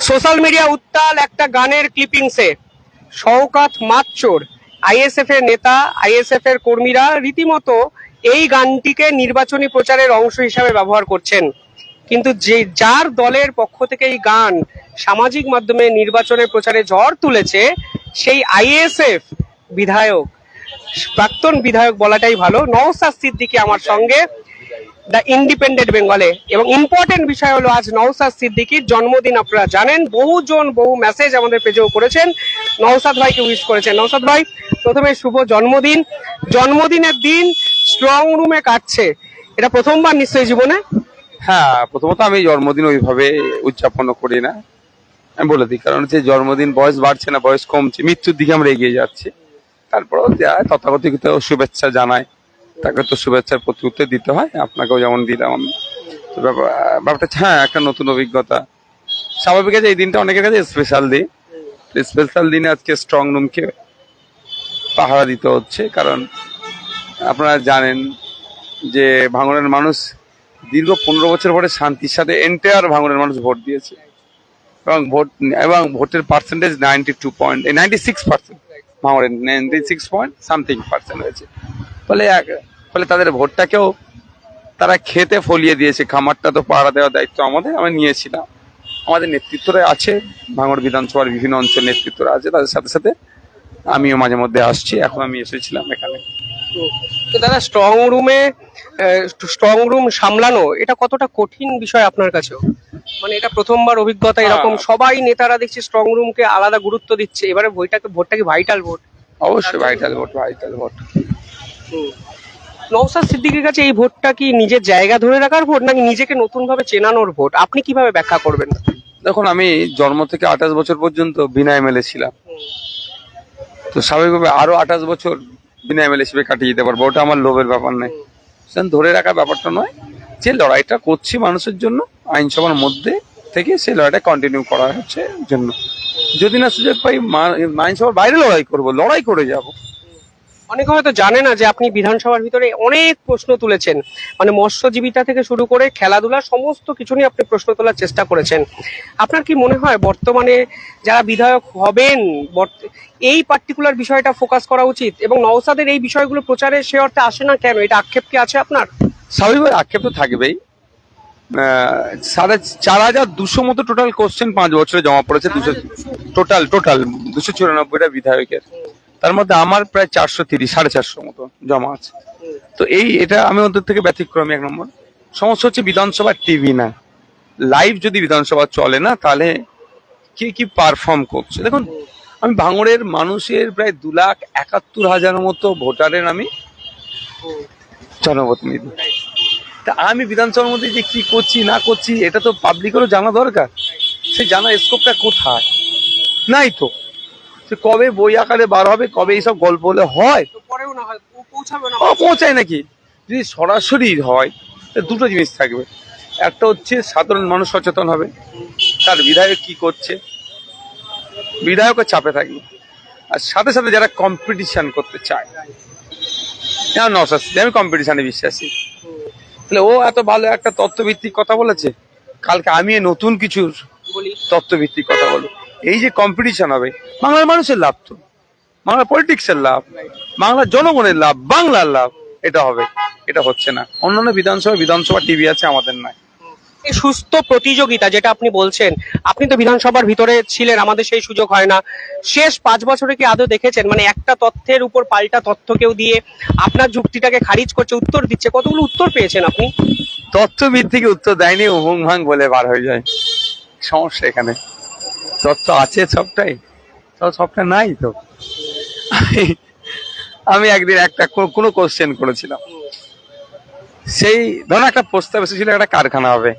Social media উত্তাল একটা গানের ক্লিপিংসে শওকত মাতচোর আইএসএফ এর নেতা, আইএসএফ এর কর্মীরা রীতিমতো এই গানটিকে নির্বাচনী প্রচারের অংশ হিসাবে ব্যবহার করছেন। কিন্তু যার দলের পক্ষ থেকে এই গান সামাজিক মাধ্যমে নির্বাচনের প্রচারে ঝড় তুলেছে, সেই আইএসএফ বিধায়ক, প্রাক্তন বিধায়ক বলাটাই ভালো, নওশাদ সিদ্দিকী আমার সঙ্গে দ্য ইন্ডিপেন্ডেন্ট বেঙ্গলে। এবং ইম্পর্টেন্ট বিষয় হলো আজ নওশাদ সিদ্দিকীর জন্মদিন। আপনারা জানেন বহুজন বহু মেসেজ আমাদের পেজেও করেছেন, নওশাদ ভাইকে উইশ করেছেন। নওশাদ ভাই, প্রথমে শুভ জন্মদিন। জন্মদিনের দিন স্ট্রং রুমে কাটছে, এটা প্রথমবার নিশ্চয়ই জীবনে? হ্যাঁ, প্রথমত আমি জন্মদিন ওইভাবে উদযাপন করি না, আমি বলে দিই। কারণ হচ্ছে জন্মদিন, বয়স বাড়ছে না, বয়স কমছে, মৃত্যুর দিকে আমরা এগিয়ে যাচ্ছি। তারপরেও তথাকথিত শুভেচ্ছা জানায়, তাকে তো শুভেচ্ছার প্রতি উত্তর দিতে হয়, আপনাকেও যেমন দিলাম আমি। তো ব্যাপারটা হ্যাঁ একটা নতুন অভিজ্ঞতা। স্বাভাবিক আছে, এই দিনটা অনেকের কাছে স্পেশাল দিন। স্পেশাল দিনে আজকে স্ট্রং রুমকে পাহারা দিতে হচ্ছে। কারণ আপনারা জানেন যে ভাঙড়ের মানুষ দীর্ঘ 15 বছর পরে শান্তির সাথে এন্টায়ার ভাঙড়ের মানুষ ভোট দিয়েছে, এবং ভোটের পার্সেন্টেজ 96%, ভাঙড়ের 96 হয়েছে। ফলে তাদের ভোটটাকেও তারা খেতে ফলিয়ে দিয়েছে। খামারটা তো পাহারা দেওয়ার দায়িত্ব আমি নিয়েছিলাম। আমাদের নেতৃত্বরা আছে, ভাঙড় বিধানসভার বিভিন্ন অঞ্চল নেতৃত্বরা আছে, তাদের সাথে সাথে আমিও মাঝে মধ্যে আসছি। এখন আমি এসেছিলাম এখানে। তো দাদা, স্ট্রং রুম সামলানো এটা কতটা কঠিন বিষয় আপনার কাছেও? মানে এটা প্রথমবার অভিজ্ঞতা এরকম, সবাই নেতারা দেখছি স্ট্রং রুমকে আলাদা গুরুত্ব দিচ্ছে। এবারে ভোটটা কি ভাইটাল ভোট? অবশ্যই ভাইটাল ভোট। নওশাদ সিদ্দিকীর কাছে এই ভোটটা কি নিজের জায়গা ধরে রাখার ভোট, নাকি নিজেকে নতুন ভাবে চেনানোর ভোট? আপনি কিভাবে ব্যাখ্যা করবেন? দেখুন, আমি জন্ম থেকে 28 বছর পর্যন্ত বিনা এমএলএ ছিলাম। তো স্বাভাবিকভাবে আরো 28 বছর বিনা এমএলএ হিসেবে কাটিয়ে দিতে পারবো, ওটা আমার লোভের ব্যাপার নয়, ধরে রাখার ব্যাপারটা নয়। যে লড়াইটা করছি মানুষের জন্য, আইনসভার মধ্যে থেকে সেই লড়াইটা কন্টিনিউ করা হচ্ছে জন্য। যদি না সুযোগ পাই আইনসভার বাইরে লড়াই করে যাব। অনেকে হয়তো জানে না যে আপনি বিধানসভার ভিতরে অনেক প্রশ্ন তুলেছেন, মানে মৎস্যজীবিতা থেকে শুরু করে খেলাধুলা সমস্ত কিছু নিয়ে আপনি প্রশ্ন তোলার চেষ্টা করেছেন। আপনার কি মনে হয় বর্তমানে যারা বিধায়ক হবেন এই পার্টিকুলার বিষয়টা ফোকাস করা উচিত, এবং নওশাদের এই বিষয়গুলো প্রচারে সে অর্থে আসে না কেন? এটা আক্ষেপ কি আছে আপনার? স্বাভাবিকভাবে আক্ষেপ তো থাকবেই। 4,200 মতো টোটাল কোশ্চেন 5 বছরে জমা পড়েছে। টোটাল 294টা বিধায়কের, তার মধ্যে আমার প্রায় 430-450 মতো জমা আছে। তো এটা আমি ওদের থেকে ব্যতিক্রমী। 1 নম্বর সমস্যা হচ্ছে বিধানসভার টিভি না, লাইভ যদি বিধানসভা চলে না, তাহলে কে কি পারফর্ম করছে। দেখুন, আমি ভাঙড়ের মানুষের প্রায় 2,71,000 মতো ভোটারের আমি জনপ্রতিনিধি। তা আমি বিধানসভার মধ্যে যে কি করছি না করছি, এটা তো পাবলিকেরও জানা দরকার। সে জানা স্কোপটা কোথায় নাই তো। সে কবে বই আকারে বার হবে, কবে এইসব গল্প হলে হয়, পৌঁছায় নাকি? যদি সরাসরি হয়, দুটো জিনিস থাকবে। একটা হচ্ছে সাধারণ মানুষ সচেতন হবে, তার বিধায়ক কি করছে, বিধায়কের চাপে থাকবে। আর সাথে সাথে যারা কম্পিটিশন করতে চায়, নওশাদ সিদ্দিকী, আমি কম্পিটিশনে বিশ্বাসী। তাহলে ও এত ভালো একটা তথ্যভিত্তিক কথা বলেছে, কালকে আমি নতুন কিছু তথ্যভিত্তিক কথা বলবো। এই যে কম্পিটিশন হবে, বাংলার মানুষের লাভ, তো বাংলার পলিটিক্সের লাভ, বাংলার জনগণের লাভ, বাংলার লাভ, এটা হবে। এটা হচ্ছে না। অন্যান্য বিধানসভা টিভি আছে, আমাদের নাই। সুস্থ প্রতিযোগিতা যেটা আপনি বলছেন, আপনি তো বিধানসভার ভিতরে ছিলেন, আমাদের সেই সুযোগ হয় না। শেষ 5 বছরে কি আদৌ দেখেছেন মানে একটা তথ্যের উপর পাল্টা তথ্য কেউ দিয়ে আপনার যুক্তিটাকে খারিজ করছে, উত্তর দিচ্ছে? কতগুলো উত্তর পেয়েছেন আপনি? তথ্য ভিত্তিক উত্তর দেয়নি, হুং ভাং বলে বার হয়ে যায়। সমস্যা এখানে। তথ্য আছে সবটাই, সবটা নাই তো। আমি একদিন কোনো কোশ্চেন করেছিলাম, সেই ধরো একটা প্রস্তাব এসেছিল, একটা কারখানা হবে,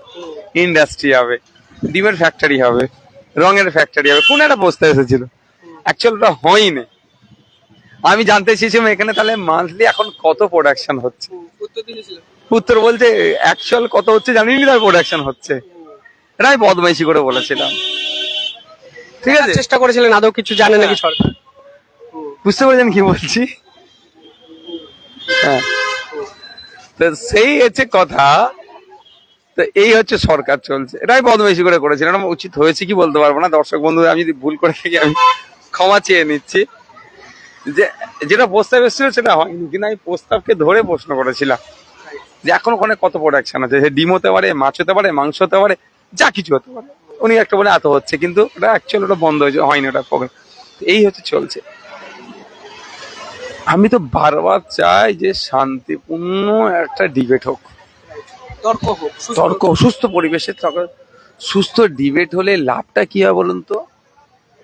ইন্ডাস্ট্রি হবে, ডিমের ফ্যাক্টরি হবে, রঙের ফ্যাক্টরি হবে, কোন একটা প্রস্তাব এসেছিল। অ্যাকচুয়াল ওটা হয়নি। আমি জানতে চেয়েছিলাম এখানে তাহলে মান্থলি এখন কত প্রোডাকশন হচ্ছে। উত্তর বলছে অ্যাকচুয়াল কত হচ্ছে জানিনি, তার প্রোডাকশন হচ্ছে। এটা আমি বদমাইশি করে বলেছিলাম। ঠিক আছে, চেষ্টা করেছিলেন, আদৌ কিছু জানে নাকি সরকার? বুঝতে পারছেন কি বলছি? হ্যাঁ, তো সেই হচ্ছে কথা তো এই হচ্ছে সরকার চলছে, এটাই বদমাইশি করে করেছিল, এটা উচিত হয়েছে কি বলতে পারবো না। দর্শক বন্ধু আমি যদি ভুল করে থাকি আমি ক্ষমা চেয়ে নিচ্ছি। যে যেটা প্রস্তাব এসেছিল সেটা হয়নি, কিন্তু আমি প্রস্তাবকে ধরে প্রশ্ন করেছিলাম যে এখন ওখানে কত প্রোডাকশন আছে, সে ডিম হতে পারে, মাছ হতে পারে, মাংস হতে পারে, যা কিছু হতে পারে। উনি একটা বলে এত হচ্ছে, কিন্তু ওটা অ্যাকচুয়ালি ওটা বন্ধ হয়েছে, হয়নি ওটা প্রোগ্রাম। এই হচ্ছে চলছে। আমি তো বারবার চাই যে শান্তিপূর্ণ একটা ডিবেট হোক, তর্ক হোক, তর্ক, সুস্থ পরিবেশে সুস্থ ডিবেট হলে লাভটা কি হয় বলুন তো?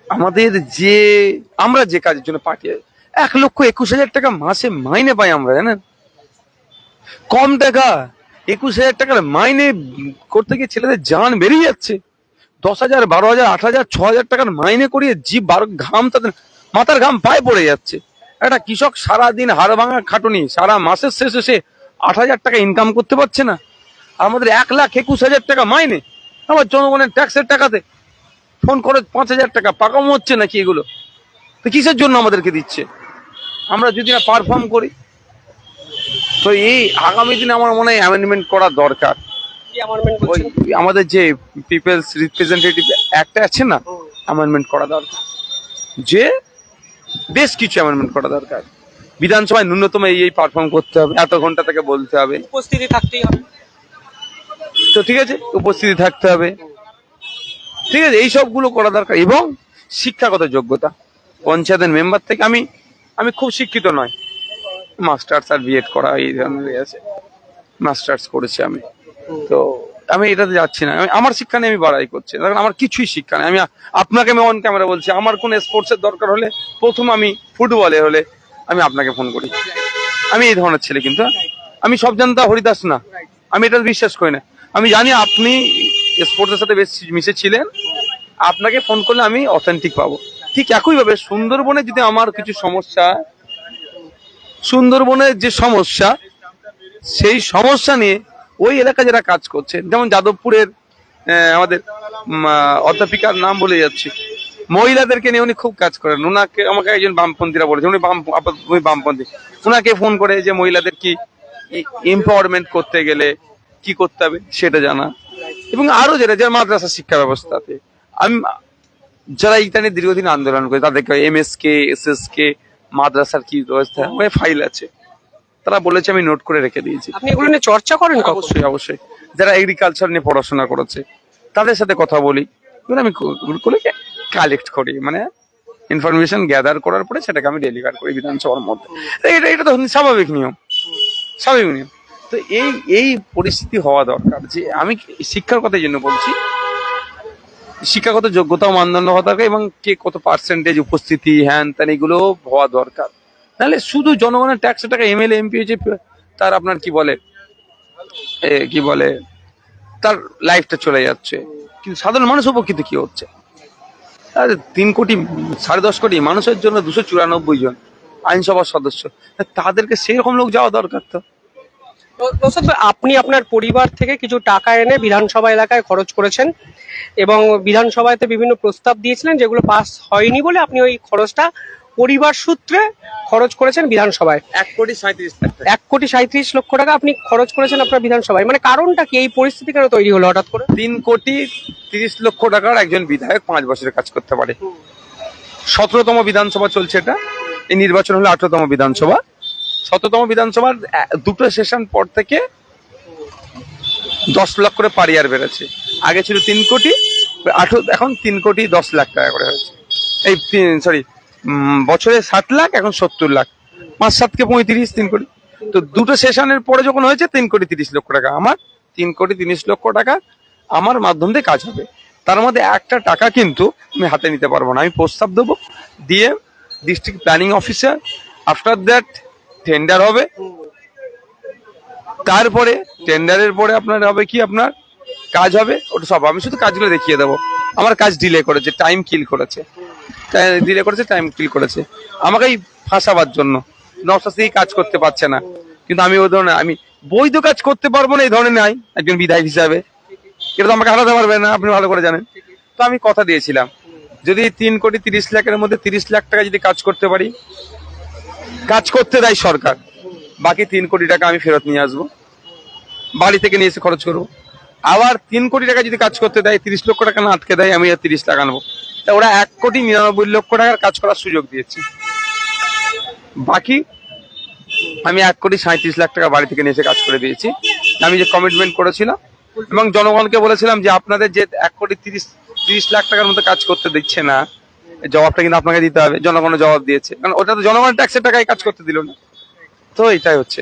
আমাদের যে আমরা যে কাজের জন্য পাঠিয়ে 1,21,000 টাকা মাসে মাইনে পাই আমরা, জানেন? কম টাকা, 21,000 টাকার মাইনে করতে গিয়ে ছেলেদের জান বেরিয়ে যাচ্ছে। 10,000, 12,000, 8,000, 6,000 টাকার মাইনে করিয়ে জীব ঘাম, তাদের মাথার ঘাম পায়ে পড়ে যাচ্ছে। একটা কৃষক সারাদিন হাড় ভাঙা খাটুনি, সারা মাসের শেষে সে 8,000 টাকা ইনকাম করতে পারছে না। আমাদের 1,21,000 টাকা মাইনে, আবার জনগণের ট্যাক্সের টাকাতে ফোন করে 5,000 টাকা পাকামো হচ্ছে নাকি? এগুলো তো কিসের জন্য আমাদেরকে দিচ্ছে? আমরা যদি না পারফর্ম করি তো এই আগামী দিনে আমার মনে হয় অ্যামেন্ডমেন্ট করা দরকার। কি amendment ওই বলছেন? আমাদের যে পিপলস রিপ্রেজেন্টেটিভ অ্যাক্ট আছে না, অ্যামেন্ডমেন্ট করা দরকার, যে বেশ কিছু অ্যামেন্ডমেন্ট করা দরকার। বিধানসভায় ন্যূনতম এই পারফর্ম করতে হবে, এত ঘন্টা থেকে বলতে হবে, উপস্থিতি থাকতেই হবে। তো ঠিক আছে, উপস্থিতি থাকতে হবে, ঠিক আছে, এই সবগুলো করা দরকার। এবং শিক্ষাগত যোগ্যতা, পঞ্চায়েতের মেম্বার থেকে আমি খুব শিক্ষিত নয়, মাস্টার্স আর বিএড করা এই ধরনের আছে, মাস্টার্স করেছি আমি, তো আমি এটাতে যাচ্ছি না। আমার শিক্ষা নিয়ে আমি বাড়াই করছি, কারণ আমার কিছুই শিক্ষা নেই। আমি আপনাকে আমি অন ক্যামেরা বলছি, আমার কোন স্পোর্টসের দরকার হলে প্রথম আমি ফুটবলে হলে আমি আপনাকে ফোন করি। আমি এই ধরনের ছেলে, কিন্তু আমি সব জানতা হরিদাস না, আমি এটা বিশ্বাস করি না। আমি জানি আপনি স্পোর্টসের সাথে বেশ মিশেছিলেন, আপনাকে ফোন করলে আমি অথেন্টিক পাবো। ঠিক একইভাবে সুন্দরবনে যদি আমার কিছু সমস্যা, সুন্দরবনের যে সমস্যা, সেই সমস্যা নিয়ে ওই এলাকা যারা কাজ করছে, যেমন যাদবপুরের আমাদের অধ্যাপিকার নাম বলে যাচ্ছি, মহিলাদেরকে নিয়ে উনি খুব কাজ করেন। ওনাকে আমাকে একজন বামপন্থীরা বলেছে, উনি বামপন্থী, ওনাকে ফোন করে যে মহিলাদের কি এম্পাওয়ারমেন্ট করতে গেলে কি করতে হবে সেটা জানা, এবং আরো যারা মাদ্রাসা শিক্ষা ব্যবস্থাতে আমি যারা এটা নিয়ে দীর্ঘদিন আন্দোলন করে, তাদেরকে MSK SSK মাদ্রাসার কি ব্যবস্থা ফাইল আছে, তারা বলেছে, আমি নোট করে রেখে দিয়েছি। আপনি এগুলো নিয়ে চর্চা করেন? অবশ্যই অবশ্যই, যারা এগ্রিকালচার নিয়ে পড়াশোনা করেছে তাদের সাথে কথা বলি, আমি কালেক্ট করি, মানে ইনফরমেশন গ্যাদার করার পরে সেটাকে আমি ডেলিভার করি বিধানসভার মধ্যে। এটা তো স্বাভাবিক নিয়ম, স্বাভাবিক নিয়ম। তো এই পরিস্থিতি হওয়া দরকার। যে আমি শিক্ষার কথা জন্য বলছি, শিক্ষাগত যোগ্যতা ও মানদণ্ড হওয়া দরকার, এবং কে কত পার্সেন্টেজ উপস্থিতি, হ্যান ত্যান, এগুলো হওয়া দরকার। নাহলে শুধু জনগণের ট্যাক্সের টাকা MLA MP হয়েছে, তার আপনার কি বলে তার লাইফটা চলে যাচ্ছে, কিন্তু সাধারণ মানুষ উপকৃত কি হচ্ছে? 3 কোটি 10.5 কোটি মানুষের জন্য 294 জন আইনসভার সদস্য, তাদেরকে সেই রকম লোক যাওয়া দরকার। তো প্রসাদ ভাই, আপনি আপনার পরিবার থেকে কিছু টাকা এনে বিধানসভা এলাকায় খরচ করেছেন এবং বিধানসভাতে বিভিন্ন প্রস্তাব দিয়েছিলেন, যেগুলো পাস হয়নি বলে আপনি ওই খরচটা পরিবার সূত্রে খরচ করেছেন বিধানসভায়। 1,37,00,000 টাকা আপনি খরচ করেছেন আপনার বিধানসভায়। মানে কারণটা কি? এই পরিস্থিতি কেন তৈরি হলো হঠাৎ করে? 3,30,00,000 টাকার একজন বিধায়ক 5 বছরের কাজ করতে পারে। 17তম বিধানসভা চলছে, এটা এই নির্বাচন হলো 18তম বিধানসভা। 17তম বিধানসভার দুটো সেশন পর থেকে 10 লাখ করে পার ইয়ার বেড়েছে। আগে ছিল 3 কোটি, এখন 3,10,00,000 টাকা করে হয়েছে। এই বছরে 7 লাখ, এখন 70 লাখ, 5-7 × 35, 3 কোটি। তো দুটো সেশনের পরে যখন হয়েছে 3,30,00,000 টাকা, আমার 3,30,00,000 টাকা আমার মাধ্যম দিয়ে কাজ হবে। তার মধ্যে একটা টাকা কিন্তু আমি হাতে নিতে পারবো না। আমি প্রস্তাব দেবো, দিয়ে district planning officer, after that tender হবে, তারপরে টেন্ডারের পরে আপনার হবে কি, আপনার কাজ হবে, ওটা সব আমি শুধু কাজগুলো দেখিয়ে দেবো। আমার কাজ ডিলে করেছে, টাইম কিল করেছে, আমাকেই ফাঁসাবার জন্য। নকশাতেই কাজ করতে পারছে না, কিন্তু আমি ওই ধরনের, আমি বৈধ কাজ করতে পারবো না এই ধরনের নাই একজন বিধায়ক হিসাবে, এটা তো আমাকে হারাতে পারবে না, আপনি ভালো করে জানেন। তো আমি কথা দিয়েছিলাম, যদি 3,30,00,000-এর মধ্যে 30 লাখ টাকা যদি কাজ করতে পারি, কাজ করতে দেয় সরকার, বাকি 3 কোটি টাকা আমি ফেরত নিয়ে আসবো, বাড়ি থেকে নিয়ে এসে খরচ করবো। আবার 3 কোটি টাকা যদি কাজ করতে দেয়, 30 লক্ষ টাকা না আটকে দেয়, আমি আর 30 টাকা নেবো। তা ওরা 1,99,00,000 টাকার কাজ করার সুযোগ দিয়েছে। বাকি আমি 1,37,00,000 টাকা বাড়ি থেকে নিয়ে এসে কাজ করে দিয়েছি। আমি যে কমিটমেন্ট করেছিলাম এবং জনগণকে বলেছিলাম যে আপনাদের যে 1,30,00,000 টাকার মতো কাজ করতে দিচ্ছে না, এই জবাবটা কিন্তু আপনাকে দিতে হবে। জনগণ জবাব দিয়েছে, কারণ ওটা তো জনগণের ট্যাক্সের টাকায় কাজ করতে দিল না। তো এটাই হচ্ছে।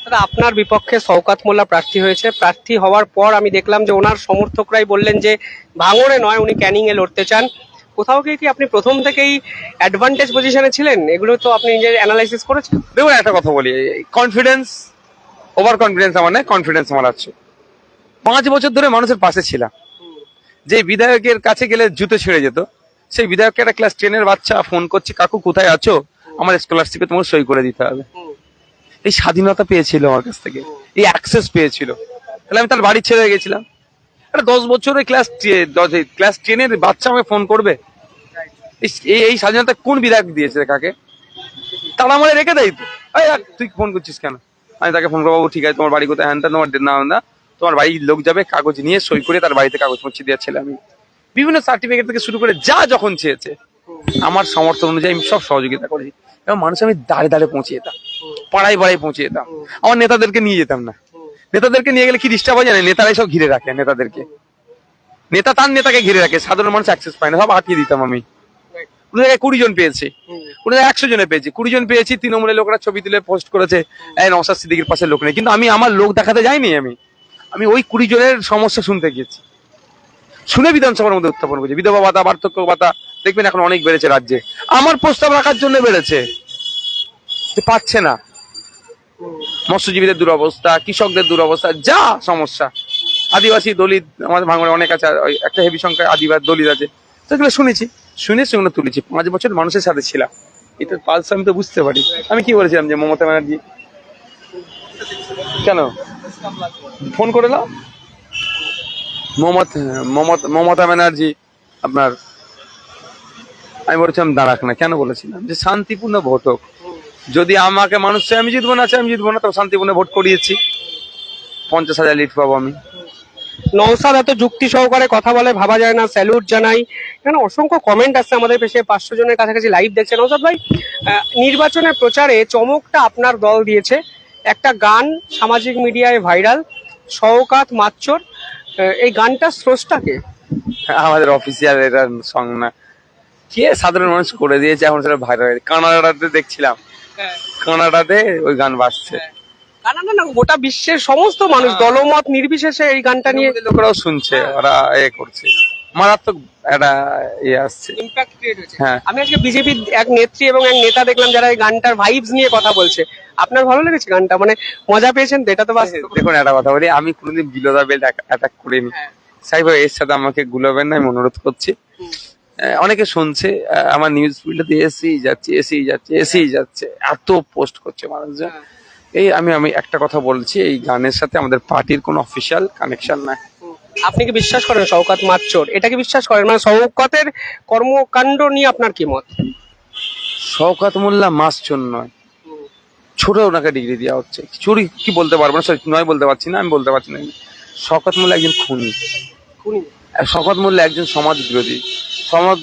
দাদা, আপনার বিপক্ষে শওকত মোল্লা প্রার্থী হয়েছে। প্রার্থী হওয়ার পর আমি দেখলাম যে ওনার সমর্থকরাই বললেন যে ভাঙড়ে নয়, উনি ক্যানিং এ লড়তে চান। কোথাও গিয়ে কি আপনি প্রথম থেকেই অ্যাডভান্টেজ পজিশনে ছিলেন? এগুলো তো আপনি নিজের অ্যানালাইসিস করেছেন। দেখুন, একটা কথা বলি, কনফিডেন্স, ওভার কনফিডেন্স আমার নেই, কনফিডেন্স আমার আছে। 5 বছর ধরে মানুষের পাশে ছিলাম। যে বিধায়কের কাছে গেলে জুতো ছিঁড়ে যেত, সেই বিধায়ককে একটা ক্লাস 10-এর বাচ্চা ফোন করছি, কাকু কোথায় আছো, আমার স্কলারশিপে তোমার সই করে দিতে হবে। এই স্বাধীনতা পেয়েছিল আমার কাছ থেকে, এই অ্যাক্সেস পেয়েছিল। তাহলে আমি তার বাড়ি ছেড়ে গেছিলাম। একটা 10 বছরের ক্লাস 10-এর বাচ্চা আমাকে ফোন করবে? এই স্বাধীনতা কোন বিধায়ক দিয়েছে কাকে? তারা আমার রেখে দেয় তো। তুই ফোন করছিস কেন? আমি তাকে ফোন করবো, বাবু ঠিক আছে, তোমার বাড়ি কোথায়? হ্যাঁ, তোমার না, তোমার বাড়ির লোক যাবে, কাগজ নিয়ে সই করে তার বাড়িতে কাগজ পৌঁছে দেওয়ার ছেলে আমি। বিভিন্ন সার্টিফিকেট থেকে শুরু করে যা যখন চেয়েছে আমার সমর্থন অনুযায়ী আমি সব সহযোগিতা করেছি। এবং মানুষ আমি দাঁড়ে দাঁড়ে পৌঁছে যেতাম, পাড়ায় পাড়ায় পৌঁছে যেতাম। আমার নেতাদেরকে নিয়ে যেতাম না। নেতাদেরকে নিয়ে গেলে কি ডিস্টার্ব হয় জানে? নেতারাই সব ঘিরে রাখে নেতাদেরকে। নেতা তার নেতাকে ঘিরে রাখে, সাধারণ মানুষ অ্যাক্সেস পায় না, সব আটকে দিতাম আমি। কোনো জায়গায় 20 জন পেয়েছি, কোনো জায়গায় 100 জনে পেয়েছি। 20 জন পেয়েছি, তৃণমূলের লোকরা ছবি তুলে পোস্ট করেছে, নওশাদ সিদ্দিকীর পাশে লোক নেই। কিন্তু আমি আমার লোক দেখাতে যাইনি। আমি ওই 20 জনের সমস্যা শুনতে গিয়েছি, শুনে বিধানসভার মধ্যে উত্থাপন করেছি। বিধবা ভাতা, বার্ধক্য ভাতা দেখবেন এখন অনেক বেড়েছে রাজ্যে, আমার প্রস্তাব রাখার জন্য বেড়েছে, পাচ্ছে না। মৎস্যজীবীদের দুরবস্থা, কৃষকদের দুরবস্থা, যা সমস্যা, আদিবাসী দলিত আমাদের ভাঙড়ে অনেক আছে, একটা হেভি সংখ্যায় আদিবাসী দলিত আছে, সেগুলো শুনেছি, শুনে সেগুলো তুলেছি। 5 বছর মানুষের সাথে ছিলাম, এটার পালস আমি তো বুঝতে পারি। আমি কি বলেছিলাম যে মমতা ব্যানার্জি কেন ফোন করে নাও, মমতা ব্যানার্জি আপনার, আমি বলেছিলাম দাঁড়াক না। কেন বলেছিলাম? যে শান্তিপূর্ণ ভোট হোক। যদি আমাকে মানুষ চাই আমি জিতবো না, চাই আমি জিতবো না, তবে শান্তিপূর্ণ ভোট করিয়েছি, 50,000 লিড পাবো আমি। নওশাদ এত যুক্তি সহকারে কথা বলে, ভাবা যায় না, স্যালুট জানাই। এখানে অসংখ্য কমেন্ট আসছে, আমাদের পেশে 500 জনের কাছাকাছি লাইভ দেখছে। নওশাদ ভাই, নির্বাচনের প্রচারে চমকটা আপনার দল দিয়েছে। একটা গান সামাজিক মিডিয়ায় ভাইরাল, শওকত মাচ্চর, এই গানটার স্রষ্টাকে? আমাদের অফিসিয়াল এটা সং না, কে সাধারণ মানুষ করে দিয়েছে, এখন সেটা ভাইরাল। কানাডাতে দেখছিলাম, কানাডাতে ওই গান বাজছে। কানাডা না, গোটা বিশ্বের সমস্ত মানুষ দলমত নির্বিশেষে এই গানটা নিয়ে লোকেরাও শুনছে, ওরা করছে, মারাত্মক একটা আসছে, ইমপ্যাক্ট ক্রিয়েট হয়েছে। হ্যাঁ। আমি আজকে বিজেপির এক নেত্রী এবং এক নেতা দেখলাম যারা এই গানটার ভাইবস নিয়ে কথা বলছে। আপনার ভালো লেগেছে গানটা? মানে মজা পেয়েছেন তো? এটা তো বাস্তব। দেখুন, একটা কথা বলি, আমি কোনোদিন বিলোদা বেল্ট অ্যাটাক করিনি। সাহেব এর সাথে আমাকে গুলোবেন না, আমি অনুরোধ করছি। অনেকে শুনছে, আমার নিউজ ফিল্ডে এসেই যাচ্ছে, এত পোস্ট করছে মানুষজন। এই আমি একটা কথা বলছি, এই গানের সাথে আমাদের পার্টির কোনো অফিসিয়াল কানেকশন নাই। আপনি কি বিশ্বাস করেন শওকত মাচ্চর? এটা কি বিশ্বাস করেন? মানে শওকতের কর্মকাণ্ড নিয়ে আপনার কি মত? শওকত মোল্লা মাসচোর নয়, ছোট ওনাকে ডিগ্রি দেওয়া হচ্ছে। চুরি কি বলতে পারবো না, সরি নয় বলতে পারছি না, আমি বলতে পারছি না। শওকত মোল্লা একজন খুনি, শওকত মোল্লা একজন সমাজ বিরোধী,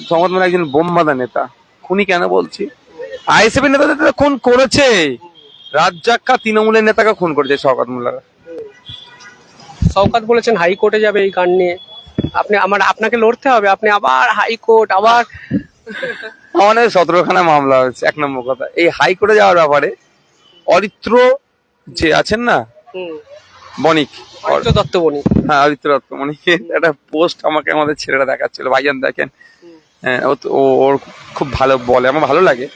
শওকত মোল্লা একজন বোমবাদা নেতা। খুনি কেন বলছি? আইএসএফের নেতাদের খুন করেছে, রাজ্জাক্কা তৃণমূলের নেতাকে খুন করেছে শওকত মোল্লারা। শওকত বলেছেন হাইকোর্টে যাবে এই গান নিয়ে। আপনাকে লড়তে হবে, আপনি আবার হাইকোর্ট, আবার আমাদের 17খানা মামলা হয়েছে। 1 নম্বর কথা, এই হাইকোর্টে যাওয়ার ব্যাপারে অরিত্র যে আছেন না, বণিক, অরিত্র দত্ত বণিক, হ্যাঁ অরিত্র দত্ত বণিক, একটা পোস্ট আমাকে আমাদের ছেলেরা দেখাচ্ছিল, ভাইজান দেখেন, ওর খুব ভালো বলে, আমার ভালো লাগে।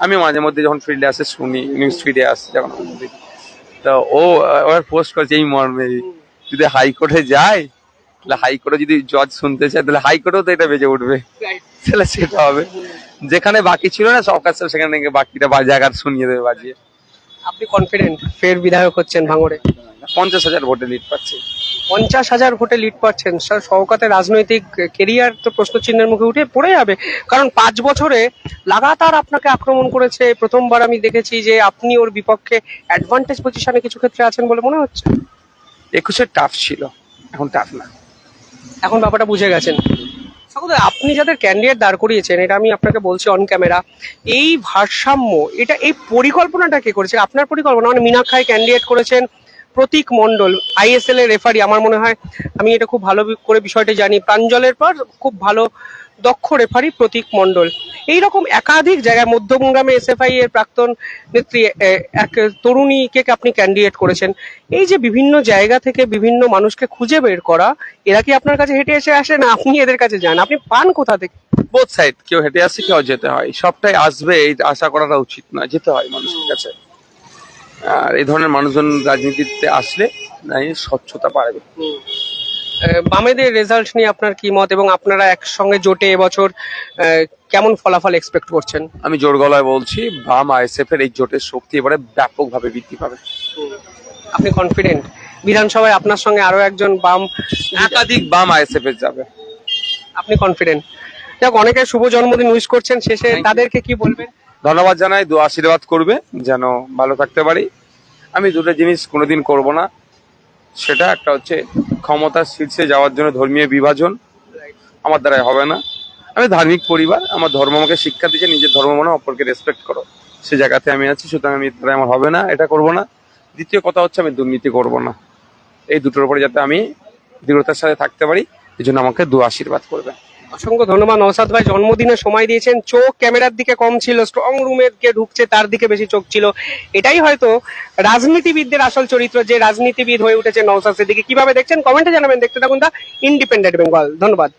আমি মাঝে মধ্যে যখন ফিল্ডে আসে শুনি, নিউজ ফিডে আসে যখন, তো ওর পোস্ট করছে এই মর্মে, যদি হাইকোর্টে যায় তাহলে হাইকোর্টে যদি জজ শুনতে চায় তাহলে হাইকোর্টেও তো এটা বেজে উঠবে, তাহলে সেটা হবে। যেখানে বাকি ছিল না সব কাজ, সেখানে বাকিটা জায়গা শুনিয়ে দেবে বাজিয়ে। আপনি কনফিডেন্ট ফের বিধায়ক হচ্ছেন ভাঙড়ে? 50,000 ভোটে লিড পাচ্ছে। 50,000 ভোটে লিড পাচ্ছেন। স্যার, শওকতের রাজনৈতিক কেরিয়ার তো প্রশ্নচিহ্নের মুখে উঠে পড়ে যাবে, কারণ 5 বছরে লাগাতার আপনাকে আক্রমণ করেছে। প্রথমবার আমি দেখেছি যে আপনি ওর বিপক্ষে অ্যাডভান্টেজ পজিশনে কিছু ক্ষেত্রে আছেন বলে মনে হচ্ছে। 21-এ টাফ ছিল, এখন টাফ না। এখন ব্যাপারটা বুঝে গেছেন। স্বাগত, আপনি যাদের ক্যান্ডিডেট দাঁড় করিয়েছেন, এটা আমি আপনাকে বলছি অন ক্যামেরা, এই ভারসাম্য, এটা এই পরিকল্পনাটা কে করেছে? আপনার পরিকল্পনা? মানে মীনাক্ষাই ক্যান্ডিডেট করেছেন, প্রতীক মণ্ডল আইএসএল এর রেফারি, আমার মনে হয় আমি এটা খুব ভালো করে বিষয়টা জানি, প্রাঞ্জলের পর খুব ভালো দক্ষ রেফারি প্রতীক মণ্ডল। এইরকম একাধিক জায়গায় মধ্যমগ্রামে এসএফআই এর প্রাক্তন নেত্রী এক তরুণীকে আপনি ক্যান্ডিডেট করেছেন। এই যে বিভিন্ন জায়গা থেকে বিভিন্ন মানুষকে খুঁজে বের করা, এরা কি আপনার কাছে হেঁটে এসে আসে, না আপনি এদের কাছে যান? আপনি পান কোথা থেকে? বোথ সাইড, কেউ হেঁটে আসে, কেউ যেতে হয়, সবটাই আসবে এই আশা করাটা উচিত না, যেতে হয় মানুষের কাছে। আর এই ধরনের মানুষজন রাজনীতিতে আসলে স্বচ্ছতা বাড়বে। বামেদের রেজাল্ট নিয়ে আপনার কি মত, এবং আপনারা একসঙ্গে জোটে এবছর কেমন ফলাফল এক্সপেক্ট করছেন? আমি জোর গলায় বলছি, বাম আইএসএফ এর এই জোটের শক্তি এবারে ব্যাপকভাবে বৃদ্ধি পাবে। আপনি কনফিডেন্ট বিধানসভায় আপনার সঙ্গে আরো একজন বাম, একাধিক বাম আইএসএফ এর যাবে? আপনি কনফিডেন্ট? যাক, অনেকে শুভ জন্মদিন উইশ করছেন, শেষে Thank you. তাদেরকে কি বলবেন? ধন্যবাদ জানাই, দু আশীর্বাদ করবে যেন ভালো থাকতে পারি। আমি দুটো জিনিস কোনোদিন করব না, সেটা একটা হচ্ছে ক্ষমতার শীর্ষে যাওয়ার জন্য ধর্মীয় বিভাজন, আমার দ্বারাই হবে না। আমি ধার্মিক পরিবার, আমার ধর্ম আমাকে শিক্ষা দিয়েছে নিজের ধর্ম মানে অপরকে রেসপেক্ট করো, সে জায়গাতে আমি আছি, সুতরাং আমি দ্বারা আমার হবে না, এটা করব না। দ্বিতীয় কথা হচ্ছে আমি দুর্নীতি করব না। এই দুটোর উপরে যাতে আমি দৃঢ়তার সাথে থাকতে পারি, এই জন্য আমাকে দু আশীর্বাদ করবে। অসংখ্য ধন্যবাদ নওশাদ ভাই, জন্মদিনে সময় দিয়েছেন। চোখ ক্যামেরার দিকে কম ছিল, স্ট্রং রুমে কে ঢুকছে তার দিকে বেশি চোখ ছিল। এটাই হয়তো রাজনীতিবিদদের আসল চরিত্র, যে রাজনীতিবিদ হয়ে উঠেছে নওশাদ সিদ্দিকী। কিভাবে দেখছেন কমেন্টে জানাবেন। দেখতে থাকুন দা ইন্ডিপেন্ডেন্ট বেঙ্গল। ধন্যবাদ।